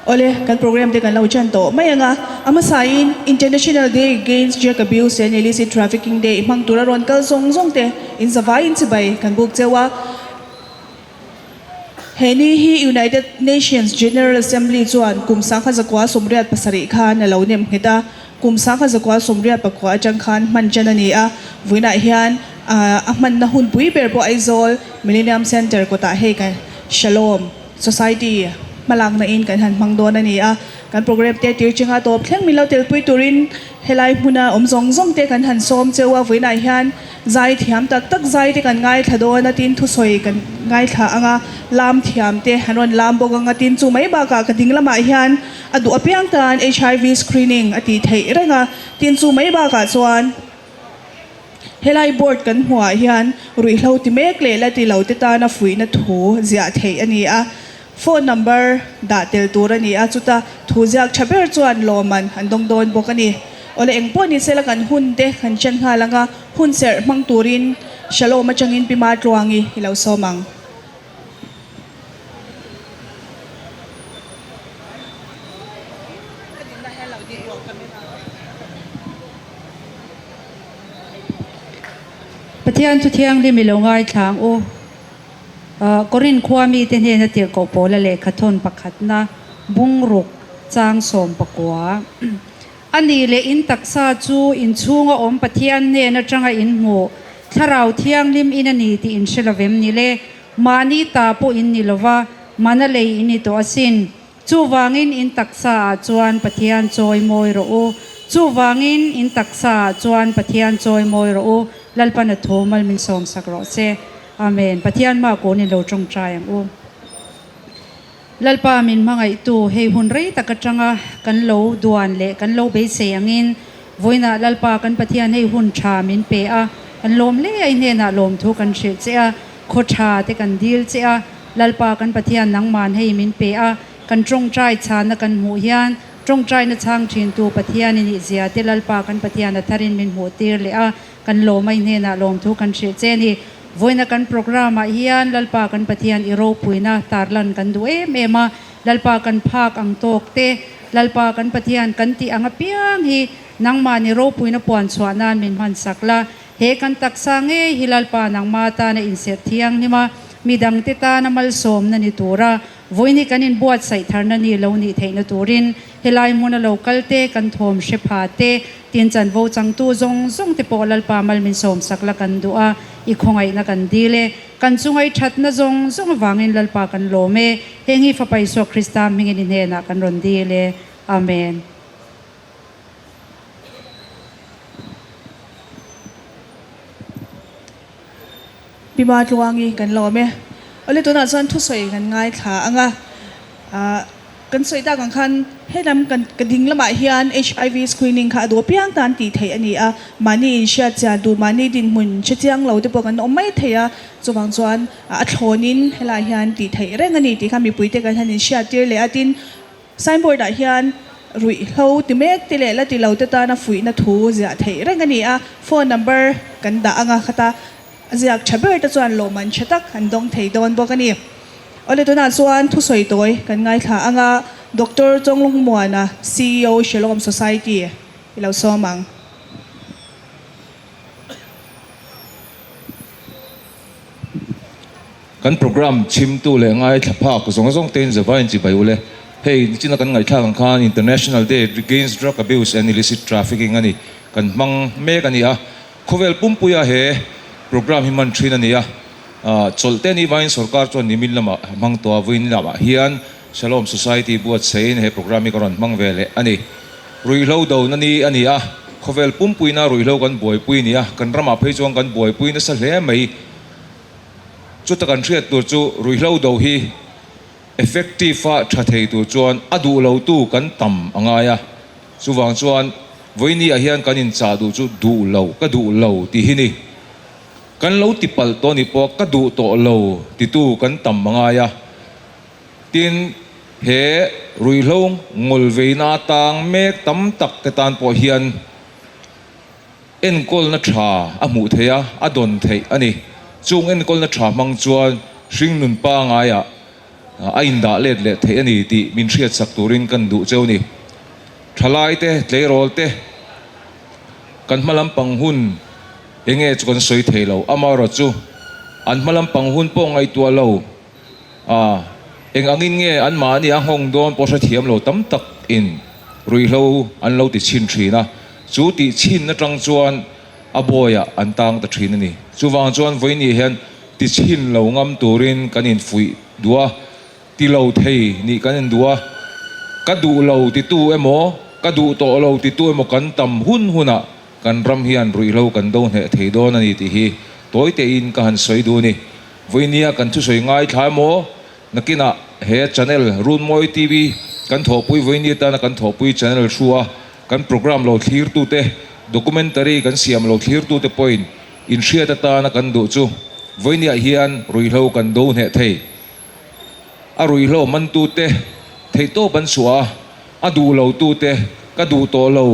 Oleh kan program de kan lau chan to mai anga ama sain International Day Against Drug Abuse and Illicit Trafficking Day mang tura ron kal zong zong te in zavai in sibai kan buk chewa heni hi United Nations General Assembly chuan kumsang kha zakwa somriat pasari khan alo nem heta kumsang kha zakwa somriat pakwa chang khan man chanani a vuina hian man na hun pui ber po aizol Millennium Center ko ta he kan Shalom Society malang na in kan han mangdon ani a kan program te tir chinga to thleng milau tel pui turin helai huna omzong zong te kan han som chewa vuina hian zai thiam tak tak zai te kan ngai thadona tin thu soi kan ngai tha anga lam thiam te hanon lam bog anga tin chu mai ba ka kading lama hian adu apiang tan HIV screening ati thei renga tin chu mai ba ka chuan helai board kan hua hian rui hlo ti mek le la ti lo te ta na fui na thu zia thei ani a phone number da tel tur ani a chuta thu jak thaber chuan loman handong don bokani ole engpo ni sela kan hun te kan chen ha langa hun ser mang turin Shalom achangin pima tluangi hilau somang Pathian tu thiang li milongai thang o korin khwami te ne na tir ko pola le khathon pakhat na bungruk chang som pakwa ani le in taksa chu in chunga om pathian ne na tanga in mu tharau thiang lim in ani ti in shelavem ni le mani ta po in ni lova manale ini to asin chu wangin in taksa chuan pathian choi moi ro o chu wangin in taksa chuan pathian choi moi ro o lalpan thomal min som sakro se amen pathian ma ko ni lo tong trai ang o lalpa min mangai tu hei hun rei takatanga kan lo duan le kan lo be se angin voina lalpa kan pathian hei hun tha min pe a kan lom le ai ne na lom thu kan she che a kho tha te kan dil che a lalpa kan pathian nang man hei min pe a kan tong trai cha na kan mu hian tong trai na chang thin tu pathian ni zia te lalpa kan pathian na tharin min mu tir le a kan lo mai ne na lom thu kan she che ni voina kan programa hian lalpa kan pathian iro puina tarlan kan du ema lalpa kan phak ang tok te lalpa kan pathian kan ti anga piang hi nangma ni ro puina pon chhuanan min man sakla he kan taksa nge hi lalpa nangma ta na inset thiang nima midang te ta na mal som na ni tura voini kanin buat sai tharna ni lo ni theina turin helai mona local te kan thom shepa te tin chan vo chang tu zong zong te po lalpa mal min som sakla kan dua i khongai na kan dile kan chungai that na zong zong wangin lalpa kan lome hengi fa paiso krista mingin ne na kan ron dile amen pima tluangi kan lome ole to na chan thu soi kan ngai tha anga kan soi ta kan khan helam kan kading lama hian HIV screening kha do piang tan ti thei ani a mani in sha cha du mani din mun chiang lo te po kan omai theya chuwang chuan a thlonin hela hian ti thei reng ani ti kha mi puite kan han in sha tir le atin signboard a hian rui hlo ti mek ti le la ti lo te ta na fui na thu zia thei reng ani a phone number kan da anga khata ziak chaber ta chuan lo man chatak han dong thei don bo kani ole to na chuan thu soi toy kan ngai tha anga Dr. Chonglung Muana CEO Shalom Society ilo somang kan program chim tu le ngai thapa ko zong zong ten zawain chi bai ule hey china kan ngai tha kan International Day Against Drug Abuse and Illicit Trafficking ani kan mang me kan ya khovel pumpuya he program himan thin ani ya cholte ni vain sarkar chon nimil lama mang to win lama hian Shalom Society buat sein he program mi karon mang vele ani ruilo do nani ani a khovel pumpui na ruilo kan boy pui ni a kan rama phei chong kan boy pui na sa hle mai chuta kan thriat tur chu ruilo do hi effective fa thathei tu chuan adu lo tu kan tam anga ya chuwang chuan voini a hian kan in cha du chu du lo ka du lo ti hi ni kan lo tipal to ni po ka du to lo ti tu kan tam anga ya tin he ruilong ngol veina tang mek tam tak ke tan po hian en kol na tha a mu theya a don thei ani chung en kol na tha mang chuan hring nun pa nga ya ain da let le the ani ti min riat sak turin kan du cheu ni thalai te tleirol te kan malam panghun enge chukon soi theilo amaro chu an malam panghun po ngai tua lo eng angin nge an ma ni a hong don po sa thiam lo tam tak in rui lo an lo ti chin thina chu ti chin na tang chuan aboya an tang ta thin ni chu wang chuan voi ni hian ti chin lo ngam turin kanin fui dua ti lo thei ni kanin dua ka du lo ti tu emo ka du to lo ti tu emo kan tam hun huna kan ram hian rui lo kan do he thei don ani ti hi toy te in ka han soi du ni voi nia kan thu soi ngai thai mo nakina he channel run moi tv kan tho pui voi ni ta na kan tho pui channel shuwa kan program lo thlir tu te documentary kan siam lo thlir tu te point in shia ta na kan du chu voi nia hian rui lo kan do he thei a rui lo man tu te thei to ban suwa a du lo tu te ka du to lo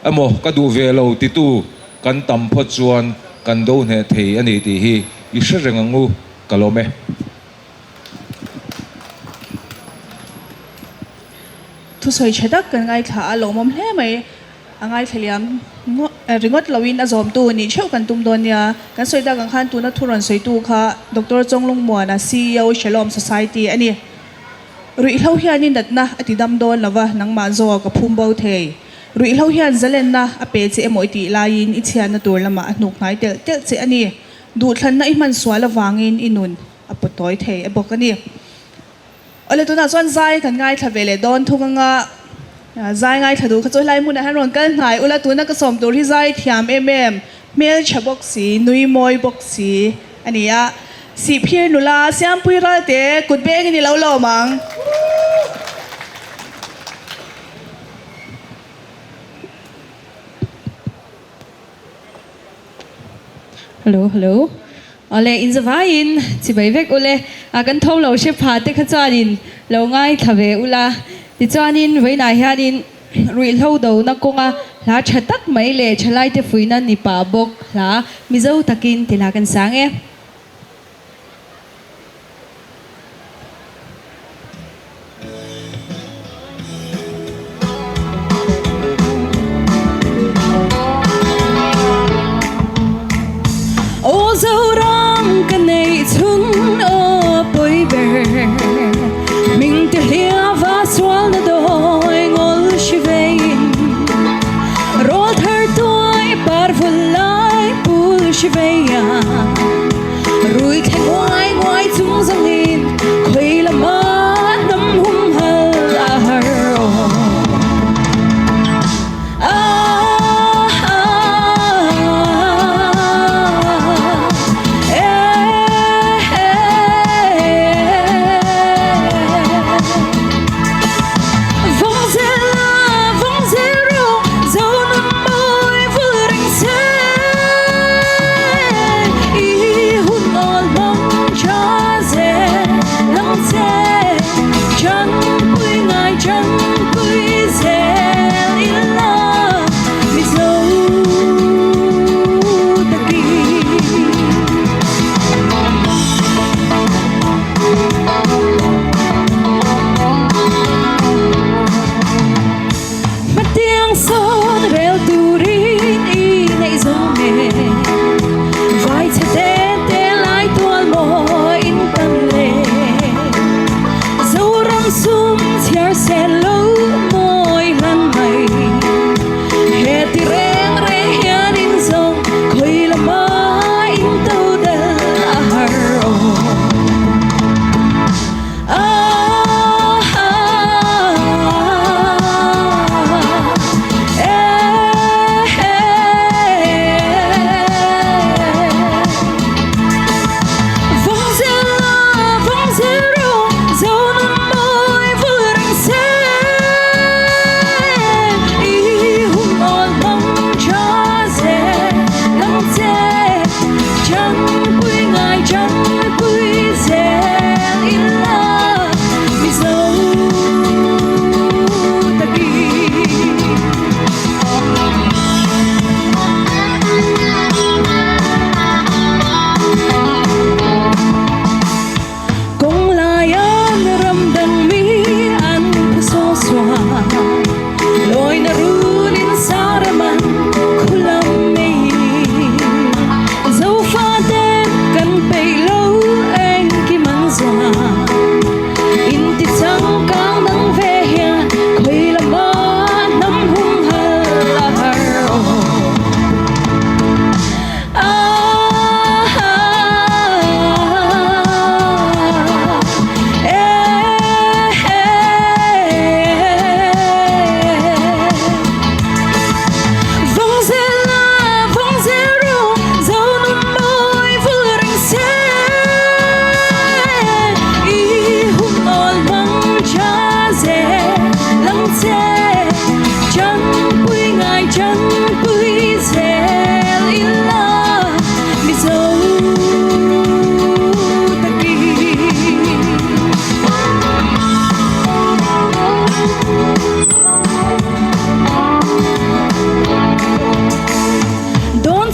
amo ka du ve lo ti tu kan tam pho chuan kan do he thei ani ti hi i hrengangu kalome thu soi chedak kan ngai kha alo mom hle mai angai theliam ringot lawin azom tu ni cheu kan tum don ya kan soi da kan khan tu na thuron soi tu kha Dr. Chonglung Muan na CEO Shalom Society ani rui hlo hian in datna ati dam don lawa nang ma zo ka phumbo thei rui hlo hian zalen na ape che emoi ti lain i chian na tur lama anuk ngai tel tel che ani du thlan na i man swala wangin inun apotoi thei ebokani ole tu na chuan zai kan ngai thavele don thunganga zai ngai thadu khachoi lai mun han ron kan ngai ula tu na ka som tur hi zai thiam mel chabok si nui moi bok si ania si phir nula siam pui ra te kut beng ni lo lo mang Hello. Ole in zavain chi bai vek ole kan thau lo she pha te kha chanin lo ngai thave ula ti chanin veina hianin rui lo do na konga la thatak mai le chalai te fuina ni pa bok la mizo takin tila kan sange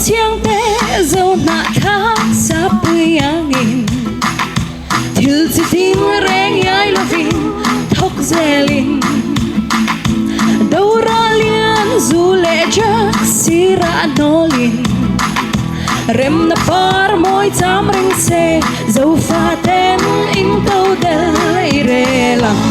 chiang te dâu nạ khác sa bươi angin thil si tim reng ai lovin thok zelin đâu ra lian du lệ chắc sira nolin rem na par moi cham ring se dâu pha ten in câu đời re lang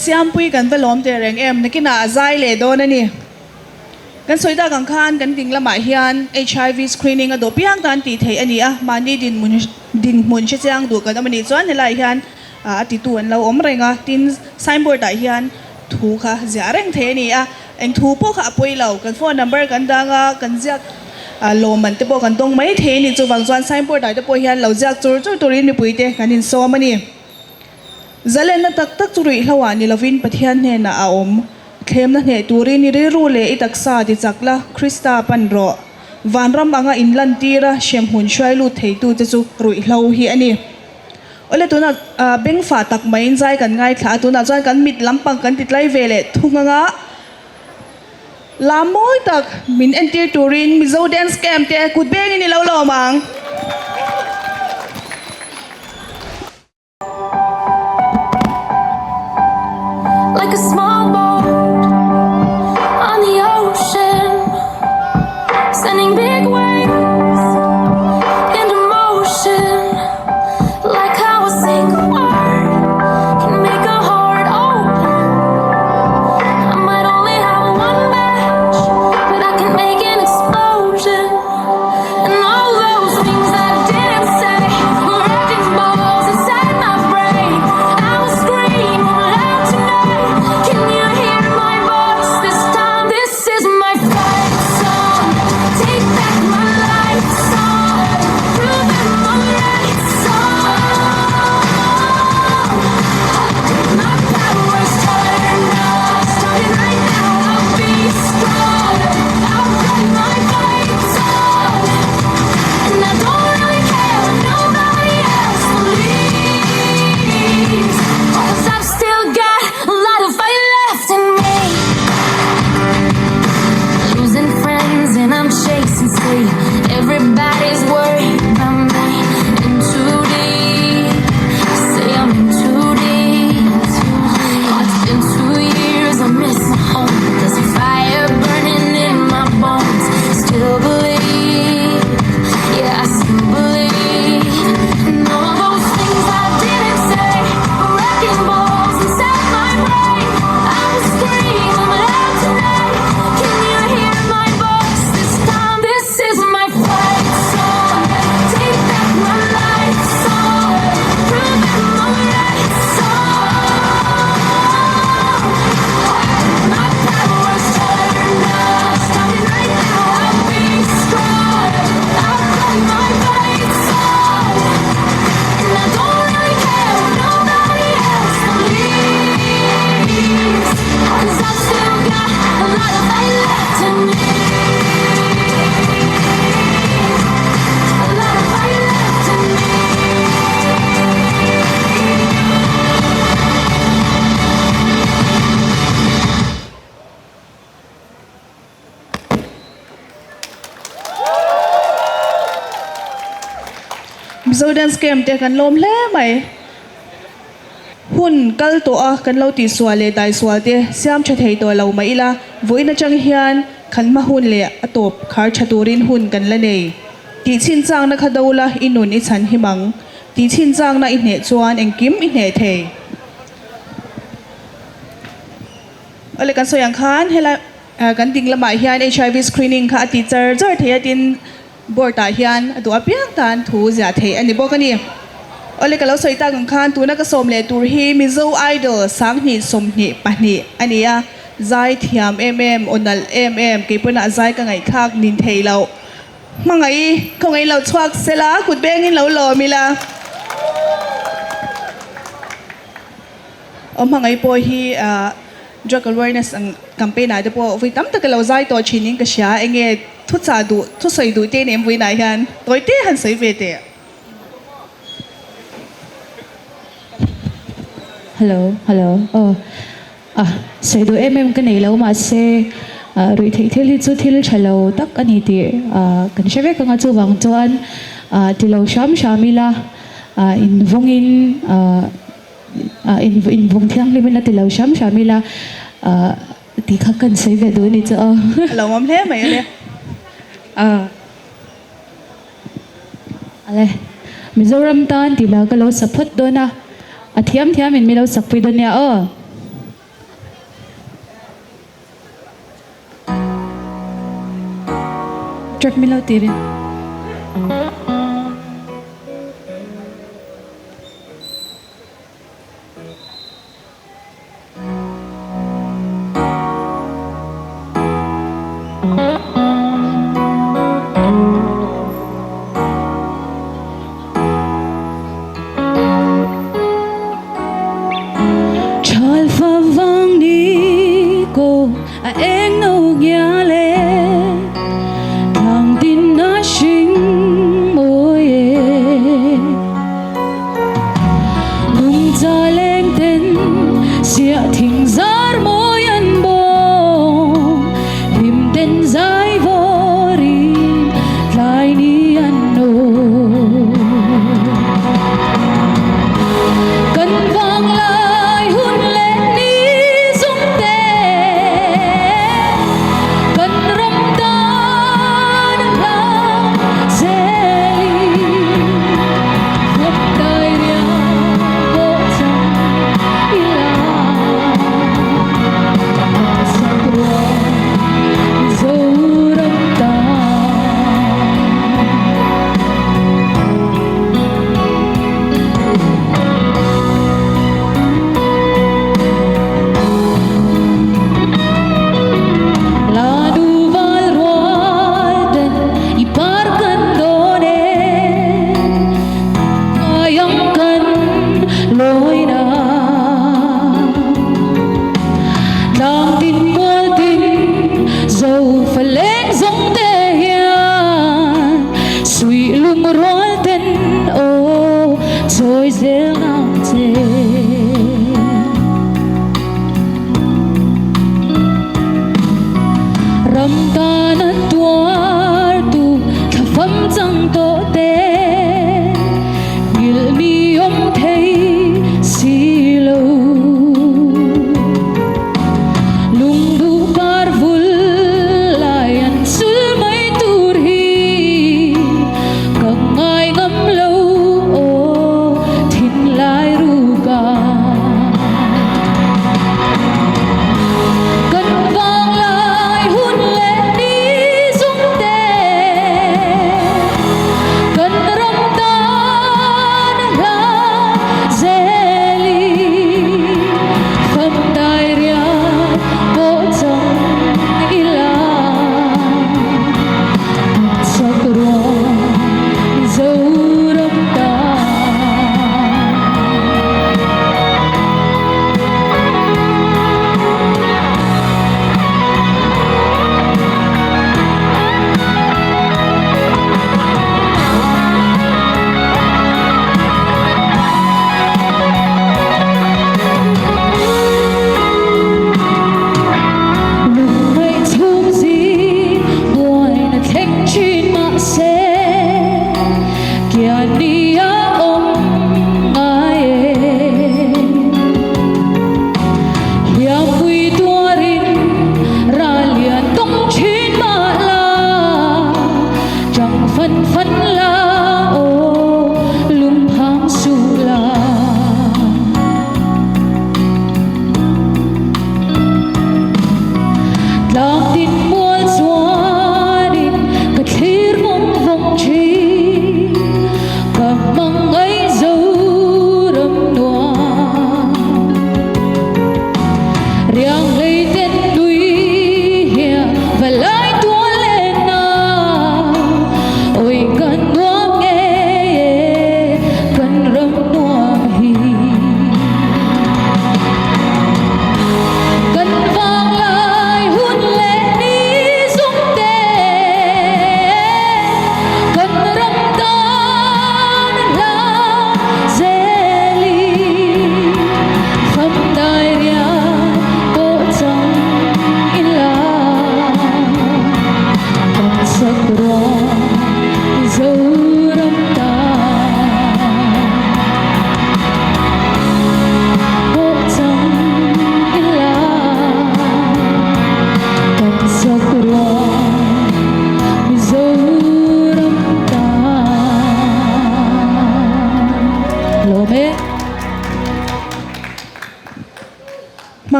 siam pui kan velom te reng em nakina zai le do na ni kan soida kan khan kan ding lama hian HIV screening ado piang tan ti thei ani a mani din mun che chang du kan amani chuan helai hian ati tu an lo om renga tin signboard dai hian thu kha zia reng the ni a eng thu po kha poi lo kan phone number kan danga kan jak lo man te po kan dong mai the ni chu wang chuan signboard dai te po hian lo jak chur chur turin ni pui te kan in so mani zalen na tak tak churi hlawa ni lovin pathian he na a om thlem na hne turi ni ri ru le itak sa ti chakla krista panro vanram anga inlan tira shem hun shwai lu thei tu te chu rui hlo hi ani ole tuna beng fa tak main zai kan ngai thla tuna chuan kan mit lampang kan titlai vele thunganga lamoi tak min entir turin mizo dance camp te kut be ni lo lo mang like a small boat on the ocean, sending big waves into motion. Like how a single word can make a heart open. I might only have one match, but I can make an explosion. And all those things I didn't say were wrecking balls inside my brain. I will scream loud tonight. Can you hear my voice this time? This is my fight song. Take back my life song. Prove I'm alright song. My power's turned on. Starting right now, I'll be strong. I'll play my fight song. And I don't really care if nobody else believes. 'Cause I've still got a lot of fight left in me. Losing friends and I'm chasing sleep. Everybody's worried about me. In too deep. Say I'm in too deep. It's been 2 years, I'm missing home. There's a fire burning in my bones. Still believe. Yeah, I still believe. And all those things I didn't say were wrecking balls inside my brain. I will scream loud tonight. Can you hear my voice this time? This is my fight song. Take back my life song. Prove I'm alright song. My power's turned on. Starting right now, I'll be strong. I'll play my fight song. And I don't really care what nobody else believes. 'Cause I've still got a lot of fight left in me. A lot of fight left in me. mizo dance camp te kan lom hle mai hun kal to a kan lo ti swale dai swate siam che thei to lo mai la voina chang hian khan ma hun le atop khar chaturin hun kan la nei ti chin chang na khadola inun I chan himang ti chin chang na I hne chuan engkim I hne thei ole kan soyang khan hela kan ding lama hian HIV screening kha teacher zar thei tin board ta hian adu apiang tan thu zia thei ani bokani ole kalo soita gun khan tuna ka som le tur hi mizo idol sang ni som ni pani ania zai thiam onal ke puna zai ka ngai khak nin thei lo mangai ko ngai lo chuak sela kut beng in lo lo mila mangai po hi drug awareness ang campaign na po vi tam ta kalo zai to chining ka sha enge thu cha du thu soi du te nem vi nai han toi te han sei ve te hello soi du cái này lâu mà se rồi thấy thil chu thil chalo tak ani ti kan sheve ka nga chu wang chuan ti lo sham shamila in vongin in vong thiang limina ti lo sham shamila ti kha kan sei ve du ni chu lo mom le mai le ale Mizoram tan ti la ka lo saphat do na athiam in mi lo sakpui do nia Drug mi lo tirin. Chal fa vang ni ko a eng no nya le thang tin na sing mo ye nung za leng ten sia thing zar mo yan bong lim ten zai vo ri lai ni an no kan vang lai hun lên ni sung te kan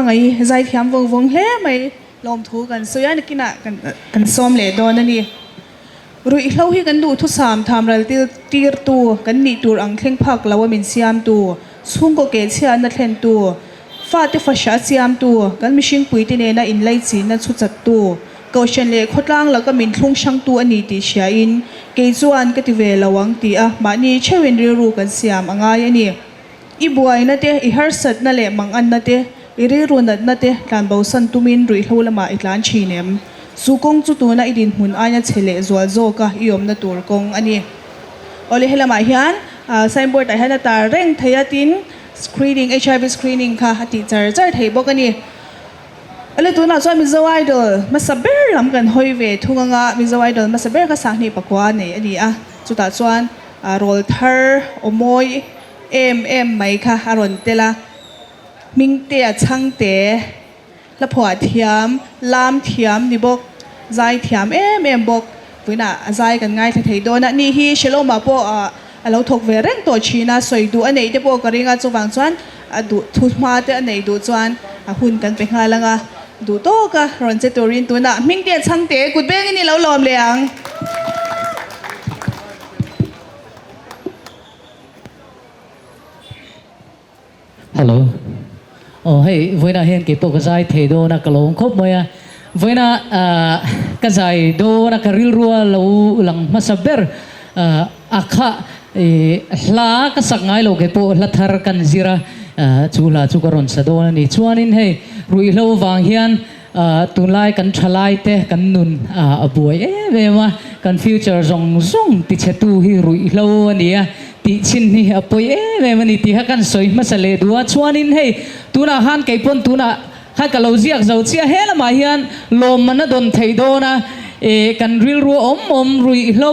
ไงใจเทียมวงเฮ้ไม่ลมทูกันส่วนยันกินกันซ้อมเล่ดอนนี่รู้อีกเล่าให้กันดูทุกสามทำอะไรตีร์ตัวกันนี่ตัวอังเคร่งพักแล้วว่ามินเสียมตัวสุ่งก็เกษียณนัดเล่นตัวฟาดที่ฟ้าชาเสียมตัวกันมิชิงปุยที่เนี่ยนะอินไลจีนั่นสุดจัดตัวก็เช่นเล่ขดล่างแล้วก็มินทุ่งช่างตัวอันนี้ตีเชียอินเกจวนก็ที่เวลาวังตีมานี่เชวินเรียรู้กันเสียมอ่างอันนี้อีบัวนั่นเตะอีฮาร์สัตนั่นแหละมังอันนั่นเตะอีเรียรู้นั่นเตะการเบาสันตุมินรุ่ยเขาละมาอีกล้านชีเนมสุกงจุตัวน่ะอีดินหุ่นอันนี้เฉลยจัวโจก็อีอมนั่นตัวกงอันนี้เอาเลยให้ละมาเฮียนไซน์บอร์ดแต่ให้ละตาเร่งทยาตินscreening HIV screening ค่ะติดเจอไทยบอกกันนี่อะไรตัวน่ะส่วนมิสไวดอลมาสับเบอร์ลำกันหอยเวทุงงะมิสไวดอลมาสับเบอร์ก็สักนี่ปะกว่านี่อันนี้จุดตัดส่วนโรลเทอร์อมอยไม่ค่ะอารอนเตละมิงเตียช่างเตะละผัวเทียมลามเทียมนี่บอกใจเทียมบอกวิน่ะใจกันง่ายไทยโดนนี่ฮีเชลมาปอเราถกเวรงตัวชีน่าสวยดูอันไหนที่ปกติงาจูบางส่วนดูทุกมาเตอันไหนดูส่วนหุ่นกันเป็นไงล่ะงะดูโตกะรอนเจตัวรินตัวน่ะมิงเตียช่างเตะกุดเบ้งนี่เราลอมเลียงฮัลโหลโอ้เฮ้ยวันนั้นเห็นกี่ปกติเทโดนักกลงครบไหมวันนั้นกระจายโดนักริลรัวเราหลังมาสับเบอร์อาคาลากสักไงเราเก็บพลัทธารกันจิระจูลาจูกรอนสะดวนี่ชวนนินให้รุยเราวางเฮียนตุนไลกันทลายเตะกันนุนบวยเวมากันฟิวเจอร์ซงติเชตูฮิรุยเราเนี่ยติชินนี่ปวยเวมันนี่ติฮักกันสวยมาสเลดัวชวนนินให้ตุนอาหารไก่ปนตุนฮักกะเราเจียกเราเชียเฮละมาเฮียนลมมันน่ะโดนไทยโดนะกันริลรัวรุยเรา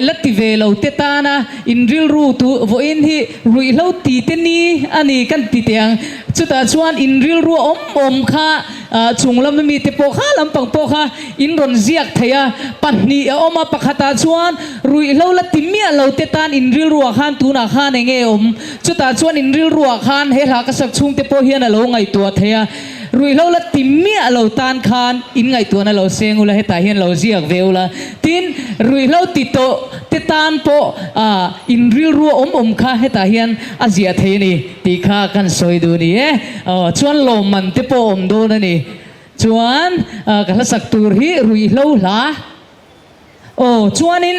ลัตติเวเราเตตานะอินริลรูตัวว่าอินที่รุยเราตีเตนี่อันนี้กันตีเตียงจุดชวนอินริลรัวค่ะชุงลำมีเตปข้าลำปังปข้าอินรอนเจียกเทียปันนี่มาปักขตาชวนรุยเราลัตติเมียเราเตตานอินริลรัวขันตัวน่ะขันเงยจุดชวนอินริลรัวขันเฮลากษักชุงเตปเฮียนะเราไงตัวเทียรุยเราละติมเมียเราตานคานอินไงตัวนั้นเราเสียงอุละให้ตาเห็นเราเสียกเวลละทินรุยเราติโตติตานโปอินริลรัวค่ะให้ตาเห็นอาเซียเทนี่ตีข้ากันสวยดูนี่ชวนลมมันติโปดูนั่นนี่ชวนกันละสักตัวฮีรุยเราละชวนนิน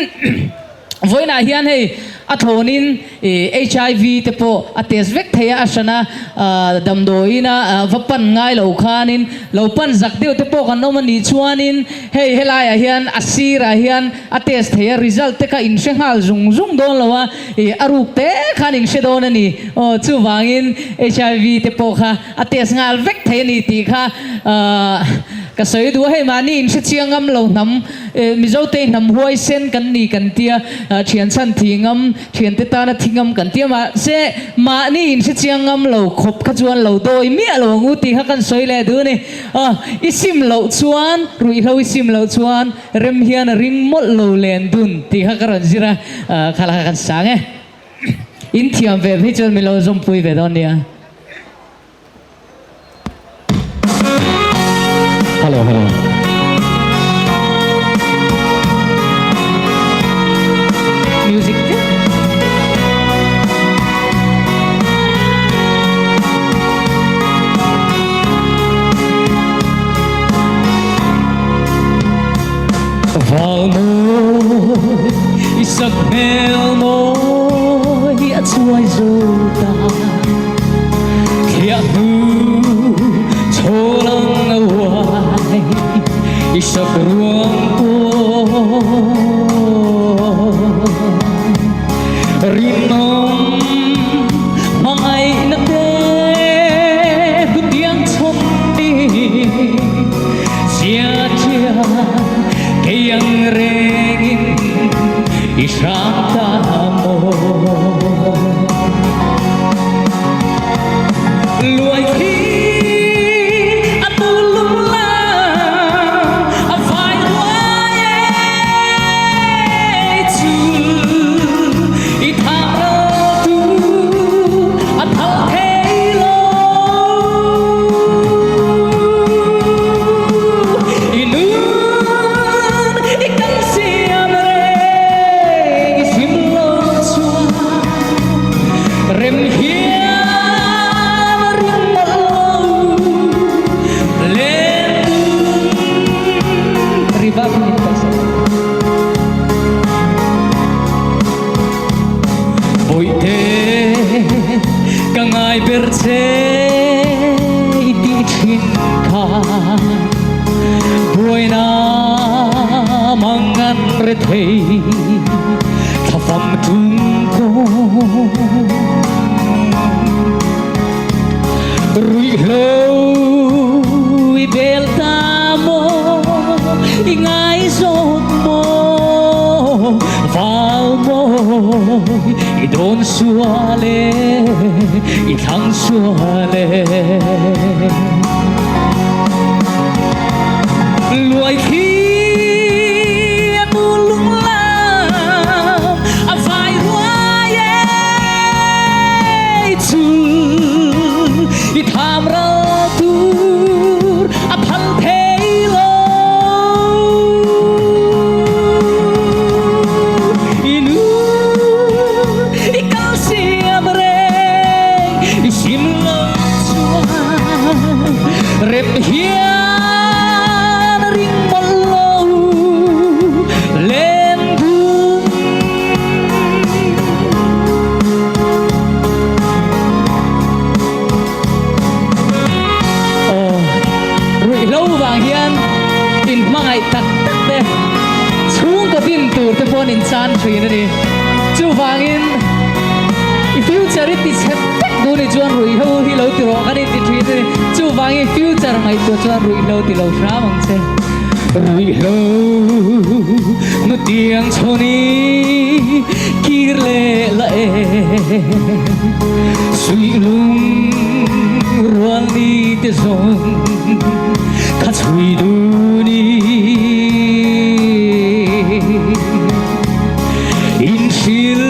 วันนั้นเห็นให้อัฐโนินHIV เตปออัตเอสเวกเทียอาชนะดำโดยนะวัปันง่ายเหล่าขานินเหล่าปันจักเดียวเตปอกันน้องมันนิชวานินเฮ้เฮลายเฮียนอาซีระเฮียนอัตเอสเทียริซัลเตkaอินเชงฮัลซุงโดนแล้วว่าอารูปเตขานิงเชโดนนี่ชูวางิน HIV เตปอค่ะอัตเอสงาลเวกเทียนี่ตีค่ะก็สวยดูให้มานี่อินเชียงงำเรานำมิโซเตนำหัวเส้นกันนี่กันเตียเชียนสันทิงำเชียนเตตานะทิงำกันเตียมาเสมานี่อินเชียงงำเราขบขจวนเราโดยเมียเรางูตีฮักกันสวยเลยดูนี่อิสิมเราชวนรุยเราอิสิมเราชวนเริ่มเฮียนริงหมดเราเลนดุนตีฮักกันจิระขลังกันสังอินเทียมเว็บให้จนมีเราจมปุยเวดอนเนี่ยฮัลโหลมิวสิกValmoi, isang melmoi at suway zuta Kaya cholang away isang ruang po Rinong mangay na de Budiang chondi Siya Kayang rengin isang tamo Luay ki at tulong lang Ang fine way to itaro tu at halkelo re thei thafam tung ko rui lo i bel tamo ingai sot mo val mo i don suale i thang suale luai khi tu lung lam a vai ruai chu i tham ra tu a phal thei lo inu i kal siam re i sim lo chuan rep hian ring mon lo len dung rui lâu vàng hian in mangai tak tak te chung ka tin tur te pon in chan thin ani chu wangin i future it is hep do ni chuan rui ho hi lo ti ro ani ti thin ani chu wangin future ngai to chuan rui lo ti lo hra mang che rui lo no tiang choni kir le la e sui lung ruan ni te zong ka chui du ni in sil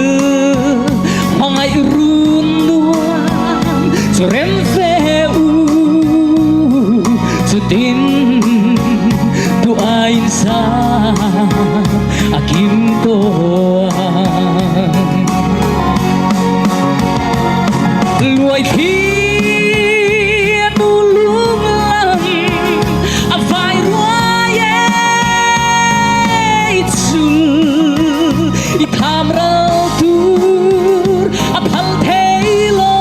mangai run nuam cho rem fe u cho tin tu ain sa akim to luai khi tu lung lam a vai ruai chul i tham ra tur a phal thei lo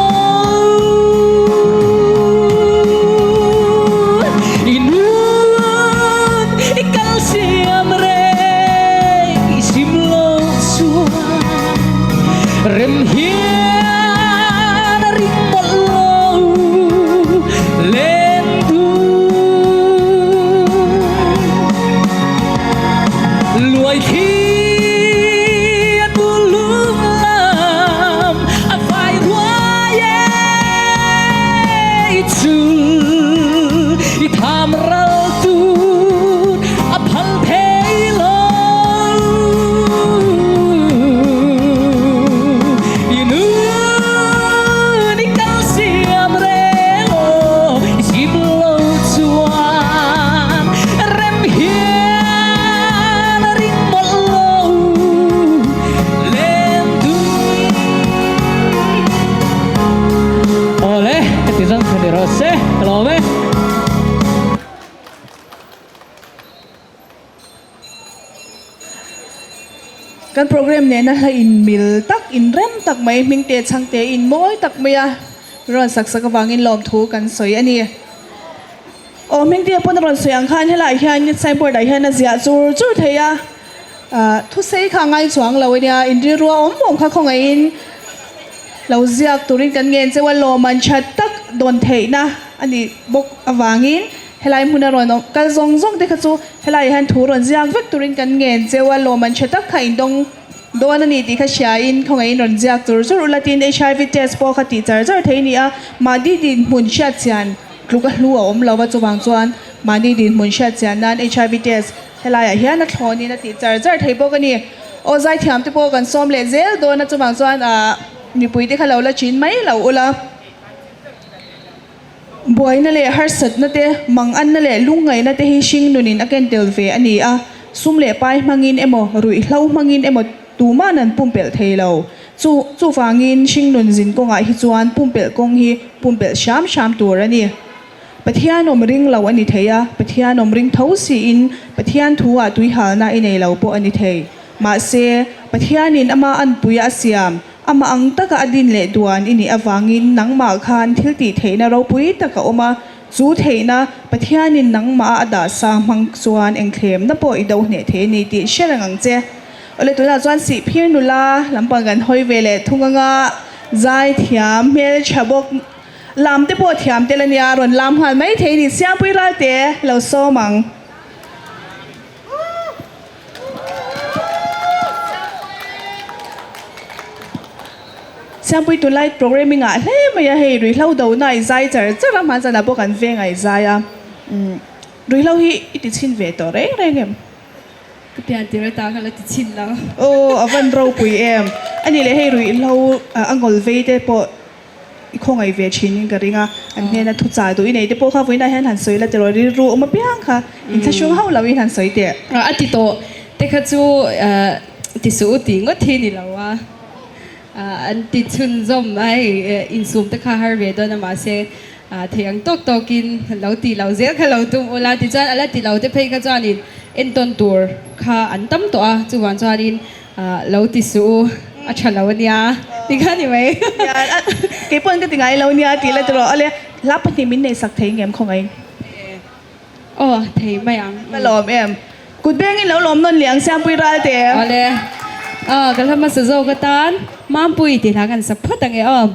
inun i kal siam re i sim lo chuan rem hian ring mon lo len dung luai khi tu lung lam a vai ruai chul i tham ra tur a phal thei lo inun i kal siam re lo i sim lo chuan rem hian ring mon lo len dung ole ti zang khani ro se lo me kan program ne na ha in mil tak in rem tak mai ming te chang te in moi tak maya ron sak sak wangin lom thu kan soi ani o ming te pon ron soi ang khan hela hian ni sai board ai hian na zia zur zur theya thu sei kha ngai chuang lo nia in ri ruwa om kha khong ai in lo ziak turin kan ngen che wal lo man chat tak don theina ani bok awangin helai muna ron kal zong zong te kha chu helai han thu ron ziak vek turin kan ngen che wal lo man chat tak kha in dong don ani ti kha sha in khong ai ron ziak tur zur ulatin HIV test po kha ti char char theini a ma di din mun sha chian kluka hlu om lo wa chuwang chuan ma di din mun sha chian nan HIV test helai a hian a thloni na ti char char thei bok ani o zai thiam te po kan som le zel do na chuwang chuan mi pui te kha lo la chin mai lo ula boy na le har sat na te mang an na le lungai na te hi shing nunin aken tel ve ani a sum le pai mangin emo rui hlau mangin emo tuma nan pumpel theilo chu wangin shing nun zin ko nga hi chuan pumpel kong hi pumpel sham sham tur ani pathian om ring lo ani theya pathian om ring tho si in pathian thuwa tui halna inei lo po ani thei ma se pathianin ama an puya siam ama ang taka adin le duan ini awangin nangma khan thilti theina ro pui taka oma chu theina pathianin nangma ada sa mang chuan engthlem na po ido hne the ni ti sherangang che ole tuna chuan si phir nula lampang kan hoi vele thunganga zai thiam mel chabok lam te po thiam te lania ron lam han mai the ni siam pui ral te lo so mang siam pui tu light programming a hle maya hei ri hlau do nai zai char chara man chana bo kan ve ngai zaya ri hlau hi iti chin ve to reng reng em cái tiền tiền ta cái là tiền chín lắm ô avan ro pui em ani le hei ri hlau angol ve te po khong ai ve chin ka ringa an he na thu cha do inei te po kha voina han han soi la te ro ri ru ma piang kha in tha shung hau lawin han soi te à thì to thế cái chú thì số tiền ngót thiên đi lâu à anh thì chun zoom ai in zoom tất cả hai về đó là mà sẽ thì anh tốt to kinh lâu thì lâu dễ cái lâu tung ola thì cho anh thì lâu thì phải cái cho nên in ton tour kha anh tâm to chú bạn cho nên lâu thì số अच्छा lâu nha दिखा नहीं मैं ke pon ka tingai lo nia ti la te ro ale la pa ni min nei sak thei ngem khong ai oh thấy mày ăn ma lom em kut beng in lo lom non liang siam pui ral te ole cái thằng mà sử dụng cái tan mam pui thì thằng anh sắp phát tăng em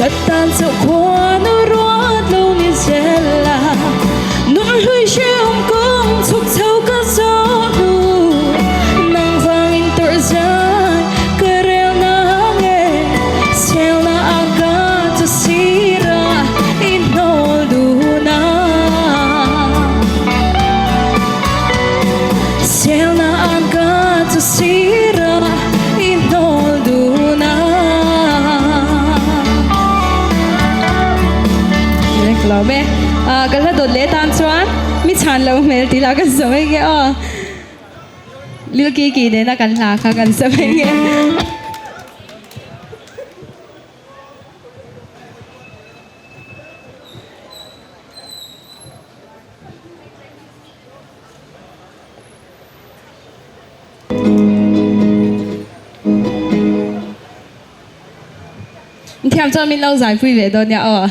tan so kwa no ruat lo ni zela nur hui sheum kong chuk chau ka zo nu nang vang in tor zan karel na nge sel na aga to sira in no luna sel na aga to sira in no luna lo me cái là đột lệ tan chuan mi chan lo mel ti la kan samai ge lil ki ki de na kan la kha kan samai ge thiam cho min lâu dài vui vẻ đó nha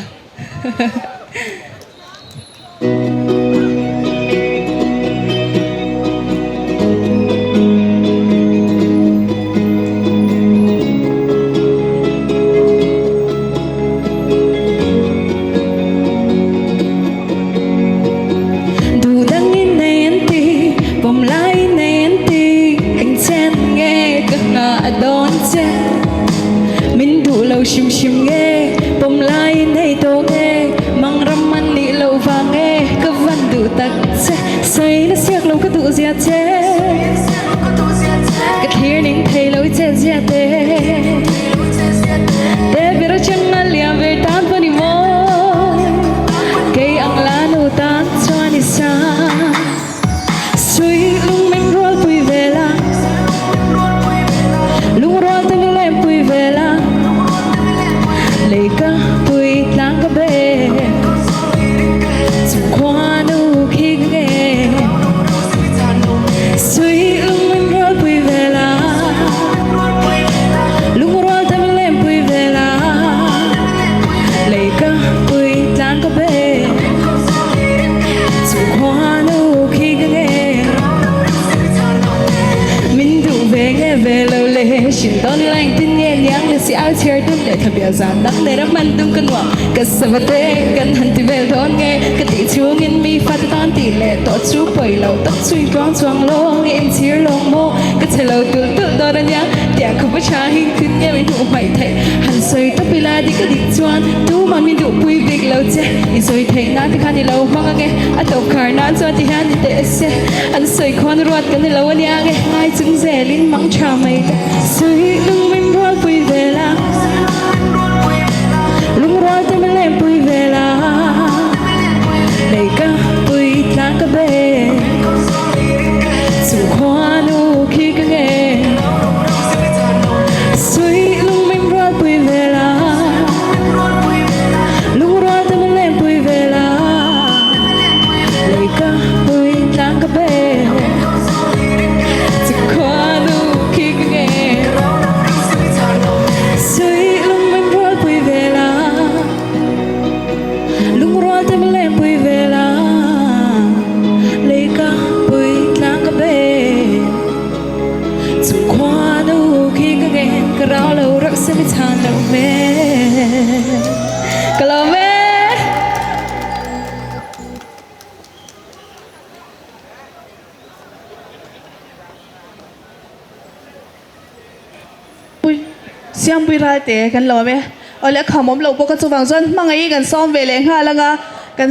shim shim nghe bom lai nei to nghe mang ram man ni lo va nghe ka van du tak se sai na siak lo ka tu zia che ka thir ning thei lo che zia te te bero chang na lia ve tan pa ni mo ke ang la no tan chuan ni sa sui lung men rol pui vela lung rol te lem pui vela Leka pui tlang ka be Zum kwa nu ki ge Sui lung min rol pui vela Lung rol tam lem pui vela Leka pui tlang ka be Zum kwa nu ki ge Min du ve ge ve lo le Shin don lang tin ye liang le si ao chier dum le thabia zan dak le ram man dum kan wa ka savate kan han ti vel don nge ka ti chung in mi fa tan ti le to chu poi lo tak chui kwang chuang lo nge in chier long mo ka chelo tul tul do ran yang tia khu pa cha hin tin ye mi hu mai thai han soi ta pila di ka dik chuan tu man min du pui big lo che in soi thai na ti khan ni lo mang nge a to khar na chuan ti han ni te se an soi khon ruat kan ni lo ania nge ngai chung ze lin mang cha mai soi lung min rol pui vela lung rol te me lem pui vela Leka pui tlang ka be Su khoa nu ki ka nge Sui lung min rol pui vela lung rol te me lem pui vela Leka pui tlang ka be Su khoa nu ki ka nge Sui lung min rol pui vela lung rol te me lem pui vela Leka pui tlang ka be Zum kwa nu ki ka nge ka rao lo rak se mi chan lo me ka lo me siam pui ra te kan lo me ole khamom lo po ka chuwang zon mangai kan som ve leng ha langa kan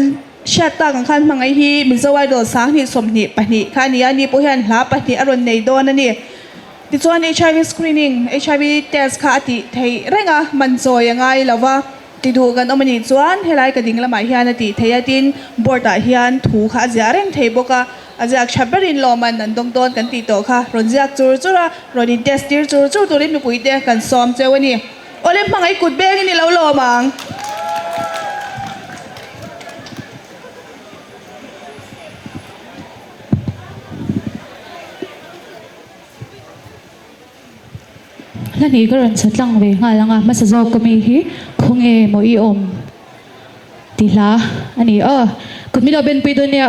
shat ta kan khan mangai hi min zawai do sang ni som ni pani khani ani po hian hla pani aron nei don ani ti chuan HIV screening HIV test kha ati thei renga man choi angai lova ti thu kan omani chuan helai ka ding lama hian ati theiatin borda hian thu kha ja reng thei boka ajak chaberin loman nan dong don kan ti to kha ronjak chur chura ronin test tir chur chur turin mi puite kan som chewani ole mangai kut beng ni lo lo mang Lani ko ran satlang ve nga langa masazo kami hi khonge mo I om tila ani kumi do ben pido niya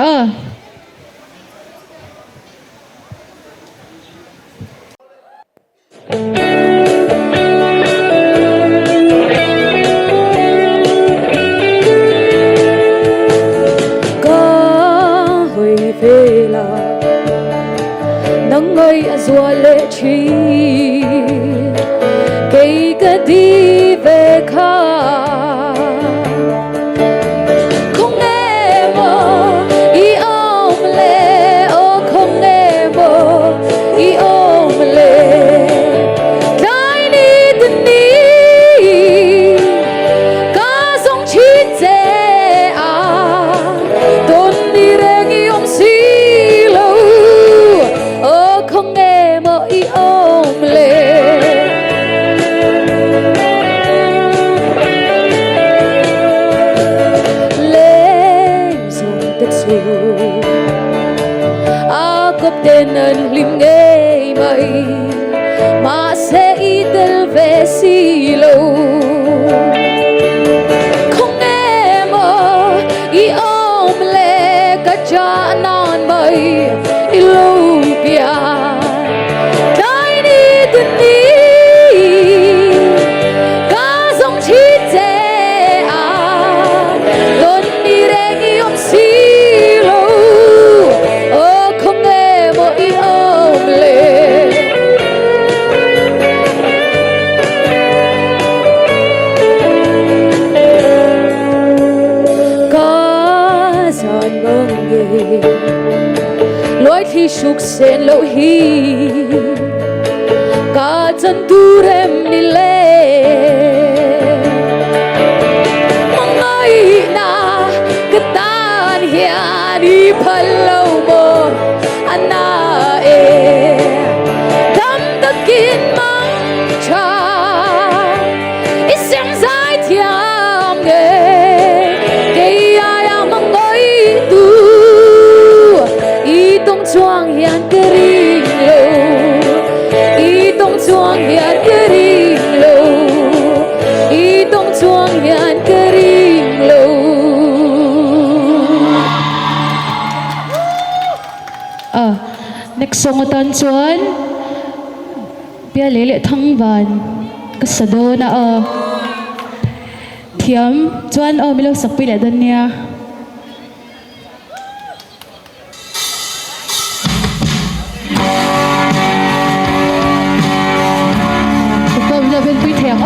kha không nghe mơ ý ôm lệ ô không nghe mơ ý ôm lệ cái đi tình đi cá sông chi dễ à tôn đi rèn ôm xí lâu ô không nghe mơ ý ôm lệ tên ân lim nghe mây mà sẽ itel về xì lâu không nghe mơ ý ôm lệ cả cha non mây ý lâu bia cái đi tình đi cá sông chi dễ à luôn đi rèn ôm xì lâu ô không nghe mơ ý ôm lệ có giòn bông ghê lối thi sục sen lâu hi cả chân tu rem đi lệ mong ai na cái tan hiền đi phật lâu mơ ana e thăm tất kín mong cha ít sáng dài thiam nghề cây ai mong ngồi tu ý tông chuang hiền cái ring lâu ý tông chuang hiền cái ring lâu ý tông chuang hiền cái ring lâu next song atan chuan pia lele thang van ka sado na thiam chuan milo sakpi le dan nia ko na ben pi thiam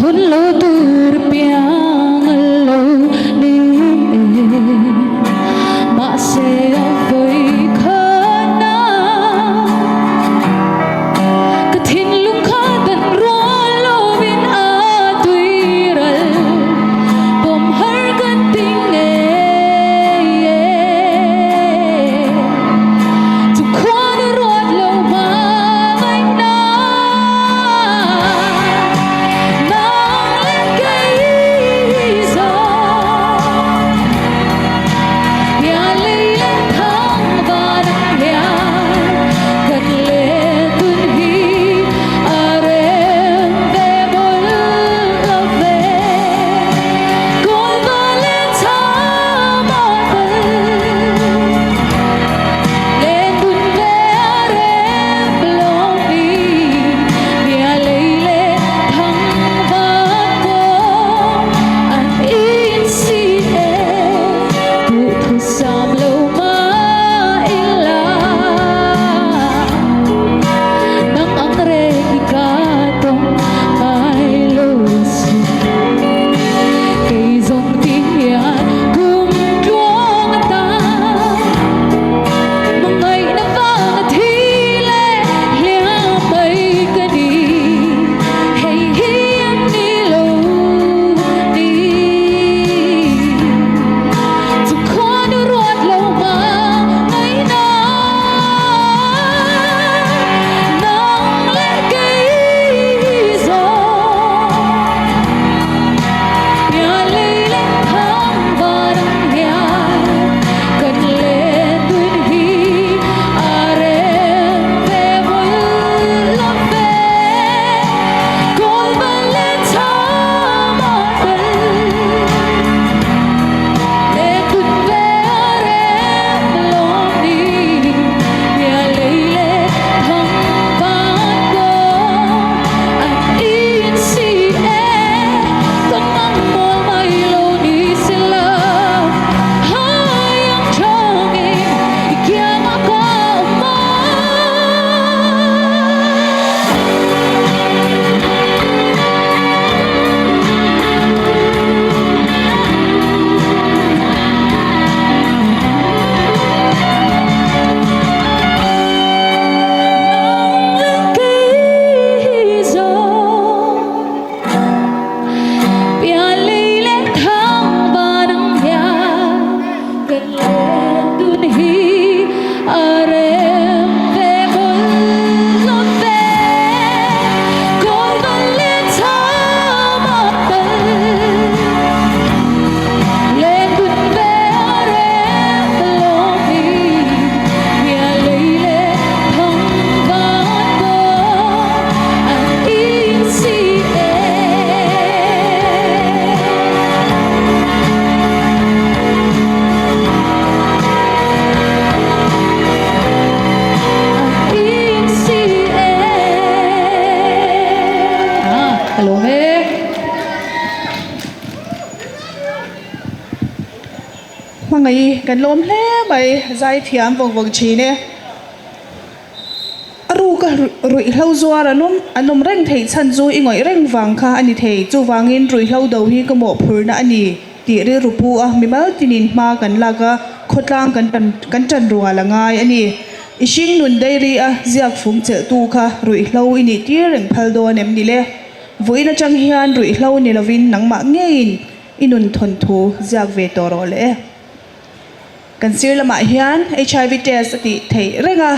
hun lo tur piang lo ni mangai kan lom hle mai zai thiam vong chi ne aru ka rui hlo zuar anom reng thei chan zu ingoi reng wang kha ani thei chu wangin rui hlo do hi ka mo phurna ani ti ri rupu a mimal tinin ma kan laga khotlang kan tan ruwa langai ani ishing nun dai ri a ziak phum che tu kha rui hlo ini ti reng phal do nem ni le voina chang hian rui hlo ni lovin nangma ngein inun thon thu ziak ve toro le kan sir lama hian HIV test ati thei renga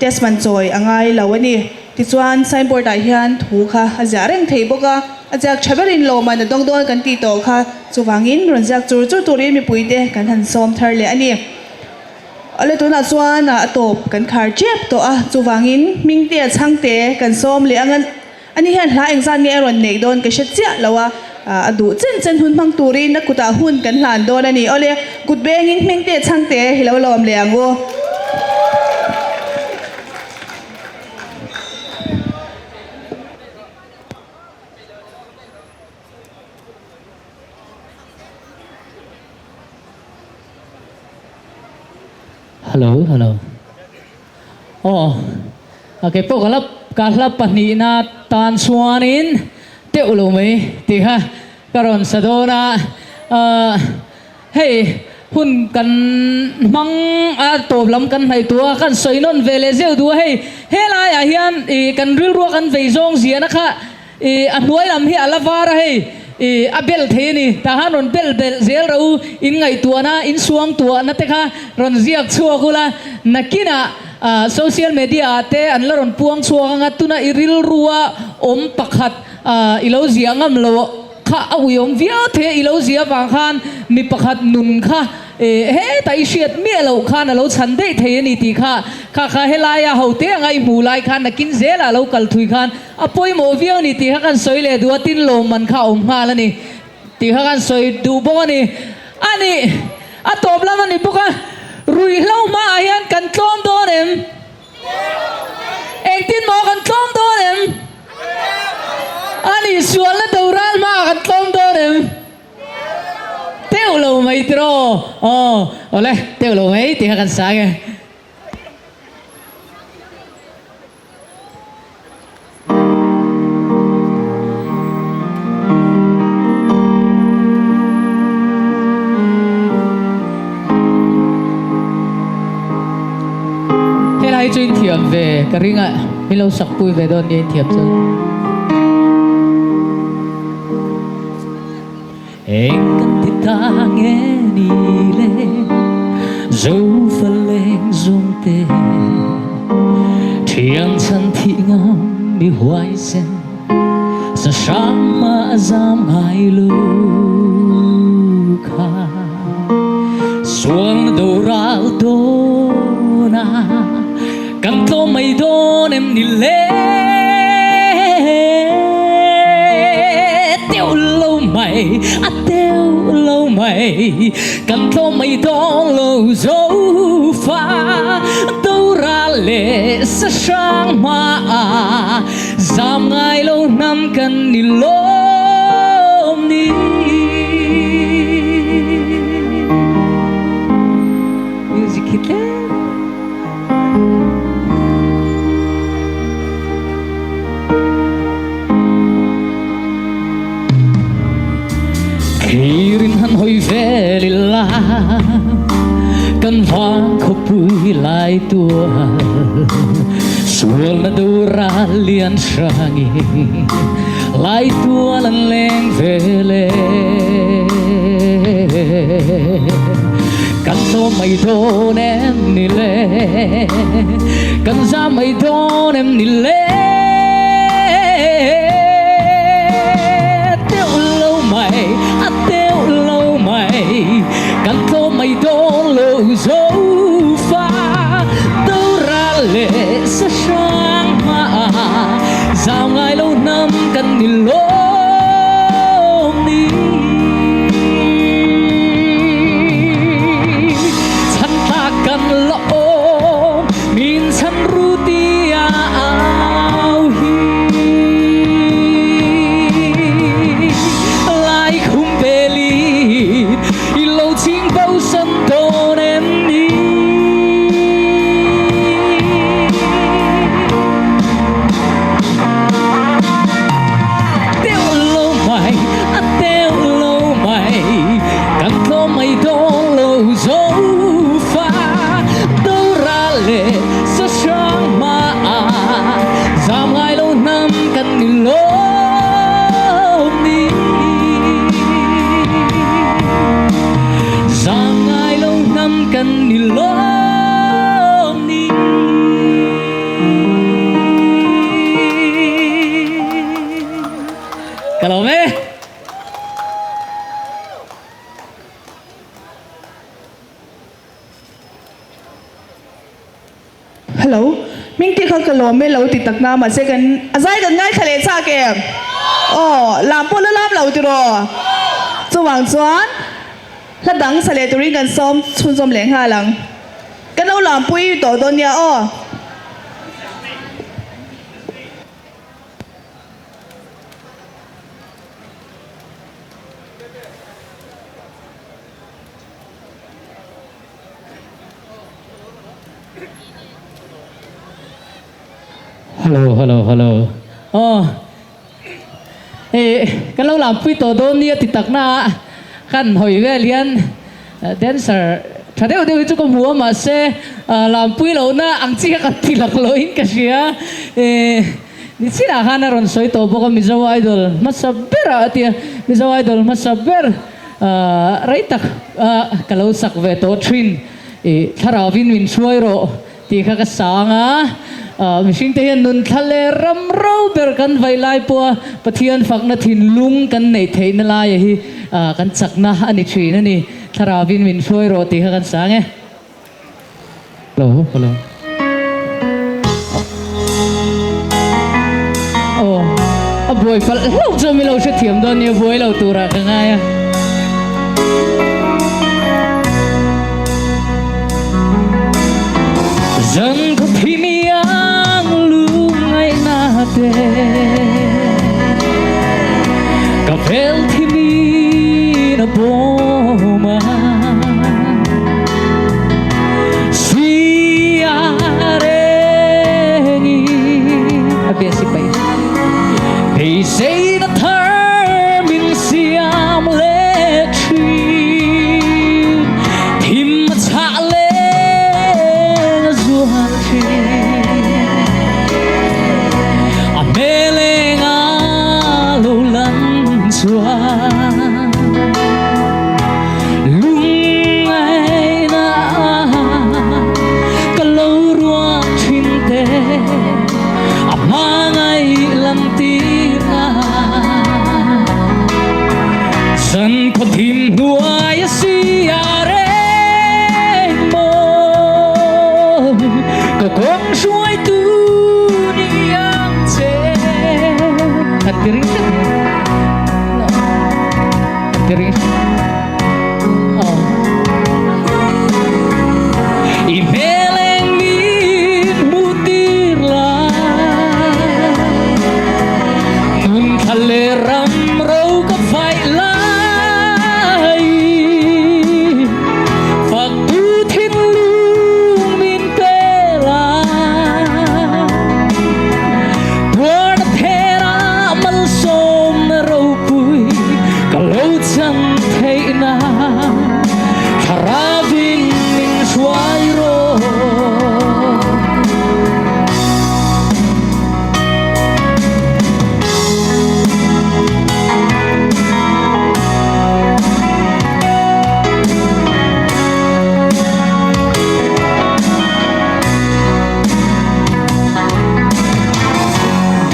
test man choi angai lawani ti chuan signboard a hian thu kha azia reng thei boka ajak chaberin lo man dong don kan ti to kha chuwangin ronjak chur turin mi puide kan han som thar le ani ale tuna chuan a top kan khar chep to a chuwangin mingte changte kan som le angan ani hian hla engzan nge ron nei don ka shet chia lawa adu chen hun mang turin na kuta hun kan hlan don ani ole kutbengin mingte changte hilo lom le ango Hello. Oh, okay po kalap pani na tan suanin te ulumi ti ha karon sa dona hey hun kan mang tob lam kan hai tua kan soinon vele zeu du hey hela ya hian kan ril ro kan veizong zia na kha anuai lam hi alavara hey abel the ni ta hanon bel zel rau in ngai tua na in suang tua na te kha ron ziak chua kula nakina social media te an la ron puang chua nga tuna iril ruwa om pakhat ilo ziangam lo kha awiyom via the ilo zia wang khan mi pakhat nun kha he tai shiat mi lo khan lo chan dei the ni ti kha helaya hote ngai mulai khan nakin zela lo kal thui khan apoi mo via ni ti kan soile duatin lo man kha om ha la ni ti kan soi du bo ni ani atop la ni buka rui hlo ma hian kan tlom do nem engtin mo kan tlom do nem ani sual na daural ma kan tlom do nem teu lo mai tro ole teu lo mai ti kan sa ge helai chuyên thiểm về cái ring ạ mi lâu sặc pui về đón đi thiểm rồi em cần thì ta nghe đi lên dấu phần lên dung tê thiên chân thị ngắm mi hoài sen sa sáng mà giam ngài luka xuống đầu rau na kan to mai don em ni le teo lâu mày teo lâu mày kan to mai don lâu dấu pha đâu ra lệ sa sang ma giam ngày lâu năm kan ni lom ni music hit Kirin han hoi velila kan vang ko pui lai tua sual na dura lian shangi lai tua lan leng vele kan to mai do nem ni le kan za mai do nem ni le kan to mai do lo zo fa đâu ra lệ sa sang ma giao ngày lâu năm kan ni lo ni chan ta kan lo min chan ru ti a hello mình ti khắc lo me lo ti tak na mà sẽ cần azai cần ngay khale cha ke làm po la lam lo ti ro chu wang chuan la dang sale tu ring kan som chun som leng ha lang kan lo lam pui to don ya hello kan lo làm pui to don nia ti tak na kan hoi ve lian dancer thade ode chu ko mua ma se làm pui lo na ang chi ka ti lak lo in ka sia ni sina hana ron soi to bo ko mi zo idol masabera atia mi zo idol masaber rai tak kalau sak ve to trin thara win suai ro ti kha ka sanga mishing te hian nun thale ram ro ber kan vai lai po pathian fakna thin lung kan nei theina lai hi kan chakna ani thin ani thara win suai ro ti kha kan sange hello a boy fal lo cho mi lo se thiam don ni boy lo tura ka nga ya dân có thi mi ang lu ngày na te ka vel thi mi na boma si areni abesi pai they say the term in siam le tree him cha le a meleng a lo lan chua lung ai na ka lo ruang thin te a mangai lam ti na san ko thim nuai si are kong suai tu ni ang che hatiring imeleng min mutir la nun khale ram ro ka phai lai phật tu thiên lung min pe chẳng thấy na thara vin mình xoay ro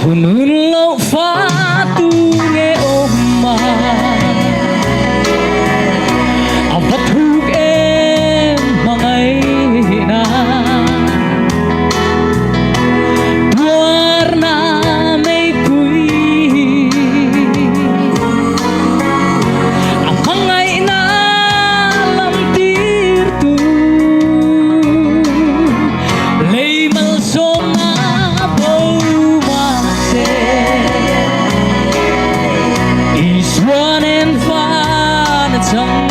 thunun lâu pha tu nghe ôm mà bắt thúc em mà ngày na tuar na mây cùi mà ngày na làm tir tu lấy mal som na bầu mà se is one and fun chẳng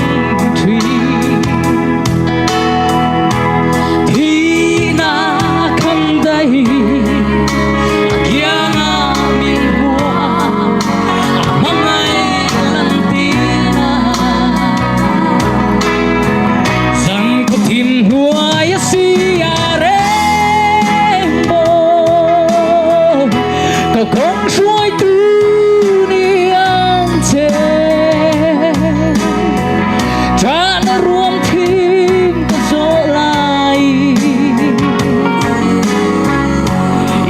con suối tu ni ang che cha na ruang thim ka so lai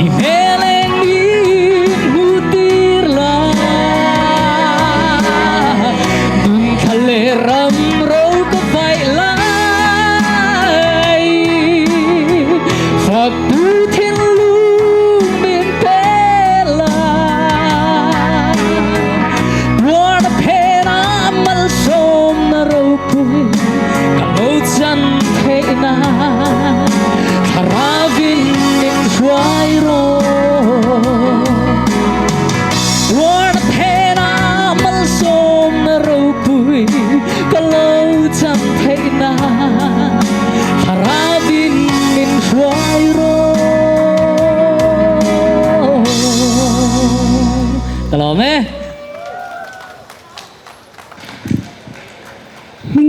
i meleng ni hutir la dun khale ram ro ka vai lai phật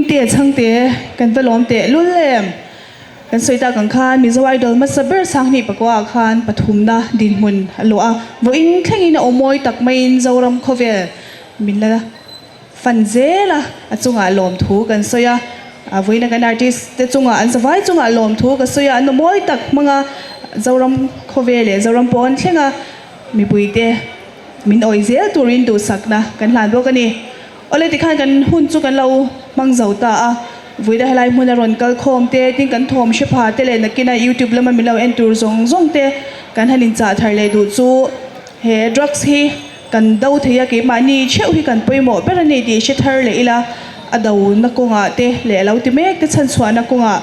เตะช่างเตะกันไปล้อมเตะลุ่นเล่มกันสวยตากังคานมีสวายดอลมาสเบอร์สังนี่ปะกว่าคานปฐุมนะดินมุนฮัลโหลวัอินแข่งอินอมวยตักไม่อินเจ้ารำโคเวมินละฟันเจละจุงอาล้อมทูกันสวยวันนั้นกันอาร์ติสต์จุงอาอันสวายจุงอาล้อมทูกันสวยอันอมวยตักมังเจ้ารำโคเวเลยเจ้ารำปอนแข่งมีบุยเตมินออยเซลตูรินดูสักนะกันหลานบอกกันนี่อะไรที่ข้ากันหุ่นจุกันเรามังเจ้าตาวิธีให้มุนรอนกัลคอมเตติงกันทอมชิพาเตเลนักกินในยูทูบแล้วมันมีเราเอ็นตูร์ซงเตกันหันินจ่าไทยเลยดูจูเฮดรักส์ฮีกันดาวเทียกิมานี่เชื่อฮีกันไปหมดเป็นนี่ดีเชื่อเธอเลยละอดาวนักกงอาเตเลเราที่เมกที่ฉันสวนนักกงอา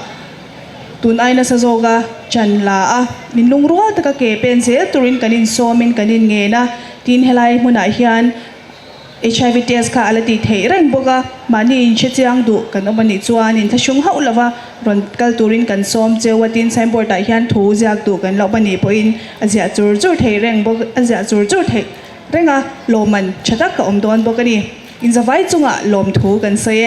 ตุนไอนัสโซกาจันลามินลุงรัวตะกะเกเป็นเซตูรินกันินโซมินกันินเงนะทีนให้มุนอาเฮียนHIV test ค่ะอะไรที่เทเร่งบอกว่ามันนี่เชื่อจังดูกันเอามันนี่จวนนี่ถ้าช่วงเขาละว่ารอนกัลตูรินกันซ้อมเจ้าว่าทีนไซม์บอร์ดได้ยันถูจากดูกันแล้วมันนี่พออินอาเซียจูเทเร่งบอกอาเซียจูเทเร่งลมมันชัดกับอมโดนบอกกันนี่อินจะไว้จุงลมถูกันเสีย